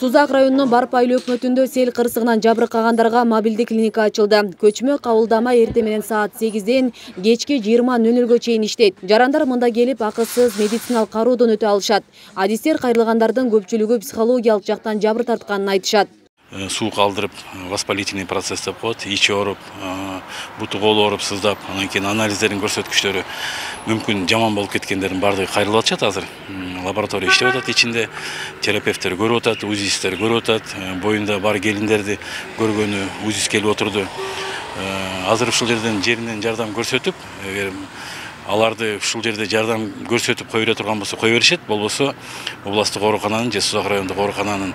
Сузак районунун Барып айыл өкмөтүндө сел кырсыгынан жабыркагандарга мобилдик клиника ачылды. Көчмө кабылдама эртең менен саат 8ден кечки 20:00 чейин иштейт. Жарандар мында келип акысыз медициналык кароодон өтө алышат. Адистер кайрылгандардын көпчүлүгү психологиялык жактан жабыр тартканын айтышат. Суу калдырып, воспалительный процесс деп коет, ичи ооруп, буту колу ооруп, сыздап, анан кийин анализдердин көрсөткүчтөрү мүмкүн жаман болуп кеткендердин баардыгы кайрылып атышат азыр. Лаборатория иштеп атат ичинде, терапевттер көрүп атат, УЗИстер көрүп атат, боюнда бар келиндерди көргөнү УЗИс келип отурду. Азыр ушул жеринен жардам көрсөтүп, эгер аларды ушул жерде жардам көрсөтүп кое бере турган болсо кое беришет, болбосо областтык оорукананын же Сузак райондук оорукананын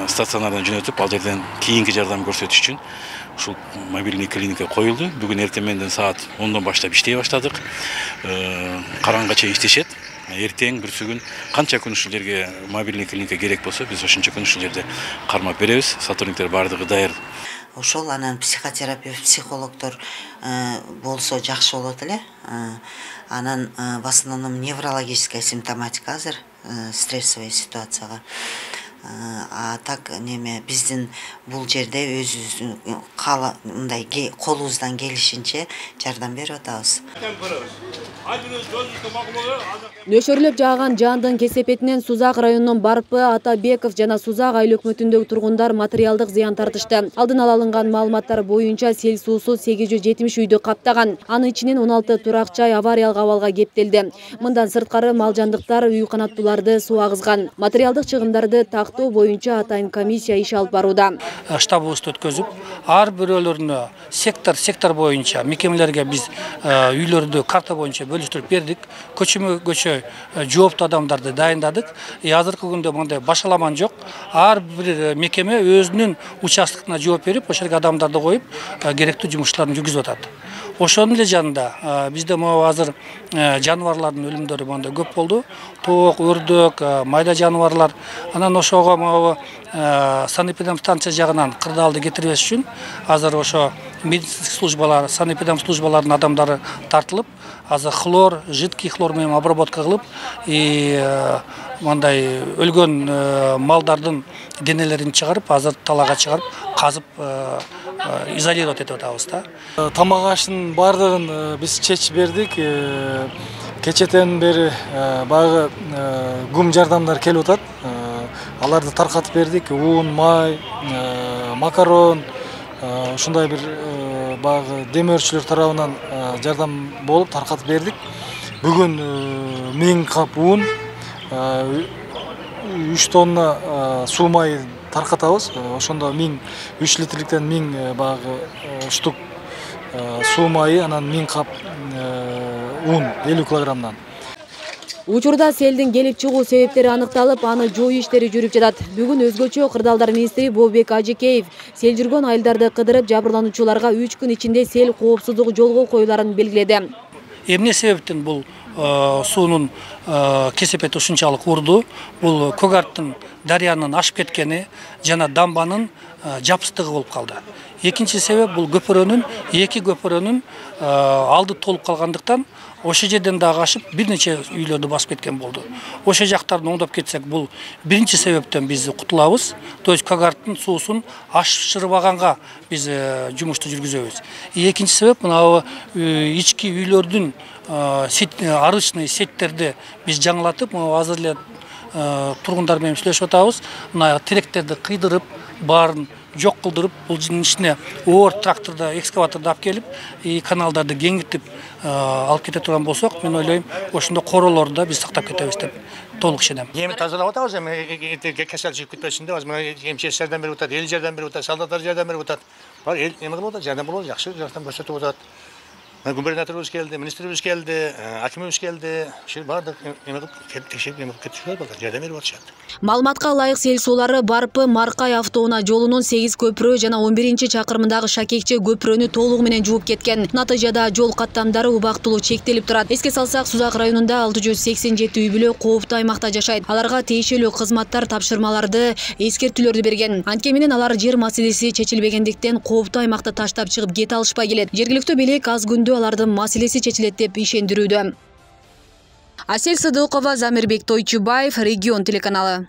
стационарына жөнөтүп, ал жерден кийинки жардам көрсөтүш үчүн ушул мобильный клиника коюлду. Бүгүн эртең менен саат 10дон баштап иштей баштадык. Караңга чейин иштешет. Эртең бүрсүгүн канча күн ушул жерге мобильный клиника керек болсо, биз ошончо күн ушул жерде кармап беребиз. Сотрудниктер баардыгы даяр. Ошол анан психотерапевт, психологдор болсо жакшы болот эле. Анан в основном неврологическая симптоматика азыр, стрессовый ситуацияга. А так неме биздин бул жерде өзүбүздүн мындай колубуздан келишинче жардам берип атабыз. Нөшөрлөп жааган жаандын кесепетинен Сузак районунун Барпы, Атабеков жана Сузак айыл өкмөтүндөгү тургундар материалдык зыян тартышты. Алдын ала алынган маалыматтар боюнча сел суусу 870 үйдү каптаган. Анын ичинен 16 турак жай авариялык абалга кептелди. Мындан сырткары малжандыктар үй канаттууларды суу агызган. Материалдык чыгымдарды тактоо боюнча атайын комиссия иш алып барууда. Штабыбызды өткөзүп, ар бирөөлөрүнө сектор боюнча мекемелерге биз үйлөрдү карта боюнча бөлүштүрүп бердик. Көчө жооптуу адамдарды дайындадык. Азыркы күндө мындай башаламан жок. Ар бир мекеме өзүнүн участоктуна жооп берип, ошол жерге адамдарды коюп, керектүү жумуштарын жүргүзүп атат. Ошонун эле жанында бизде могу азыр жаныбарлардын өлүмдөрү мында көп болду. Тоок, өрдөк, майда жаныбарлар. Анан ошого могу санэпидемстанция жагынан кырдаалды кетирбеш үчүн азыр ошо медицинский службалар, санэпидемслужбалардын адамдары тартылып, азыр хлор, жидкий хлор менен обработка кылып, мындай өлгөн малдардын денелерин чыгарып, азыр талаага чыгарып, казып изолировать этип атабыз да. Тамак аштын бардыгын биз чечип бердик. Кечетен бери баягы гум жардамдар келип атат. Аларды таркатып бердик. Un, май, макарон, ушундай бир баягы демөөрчүлөр тарабынан жардам болуп таркатып бердик. Бүгүн 1000 кап un, 3 тонна суу май таркатабыз. Ошондо 3 литрликтен 1000 баягы штук суу майы, анан 1000 кап un 50 килограммдан. Учурда селдин келип чыгуу себептери аныкталып, аны жоо иштери жүрүп жатат. Бүгүн өзгөчө Кырдаалдар министри Бообек Ажыкеев сел жүргөн айылдарды кыдырып, жабырлануучуларга 3 күн ичинде сел коопсуздугу жолго коюларын белгиледи. Эмне себептен бул суунун кесепети ушунчалык урду? Бул Көгарттын дарыянын ашып кеткени жана дамбанын жапсыздыгы болуп калды. Экинчи себеп бул эки көпөрөнүн алды толуп калгандыктан ошол жерден дагы ашып бир нече үйлөрдү басып кеткен болду. Ошол жактарды оңдоп кетсек, бул биринчи себептен биз кутулабыз. То есть Көгарттын суусун ашырбаганга биз жумушту жүргүзөбүз. Экинчи себеп мына ички үйлөрдүн арычный сеттерди биз жаңылатып, азыр эле тургундар менен сүйлөшүп атабыз. Мына теректерди кыйдырып, баарын жок кылдырып, бул ичине оор тракторда, экскаваторда алып келип, каналдарды кеңитип алып кете турган болсок, мен ойлойм, ошондо короолорду да биз сактап кетебиз деп толук ишенем. Эми тазалап атабыз, эми кесел чыгып кетпесин деп, эмчек жардам берип атат, эл жардам берип атат, солдаттар жардам берип атат. Бар эл эме кылып атат, жардам болот, жакшы жардам көрсөтүп атат. Губернаторубуз келди, министрибиз келди, акимибиз келди. Ушул баардык эме кылып текшерип кетишип атат, жардам берип атышат. Маалыматка ылайык сел суулары Барпы Маркай автоунаа жолунун 8 көпүрө жана 11-чакырымындагы Шакекче көпүрөнү толугу менен жууп кеткен. Натыйжада жол каттамдары убактылуу чектелип турат. Эске салсак, Сузак районунда 687 үй бүлө кооптуу аймакта жашайт. Аларга тиешелүү кызматтар тапшырмаларды, эскертүүлөрдү берген. Анткени менен алар жер маселеси чечилбегендиктен кооптуу аймакты таштап чыгып кете алышпай келет. Жергиликтүү бийлик аз күндө алардын маселеси чечилет деп ишендирүүдө. Асель Сыдыкова, Замирбек Тойчубаев, Регион телеканалы.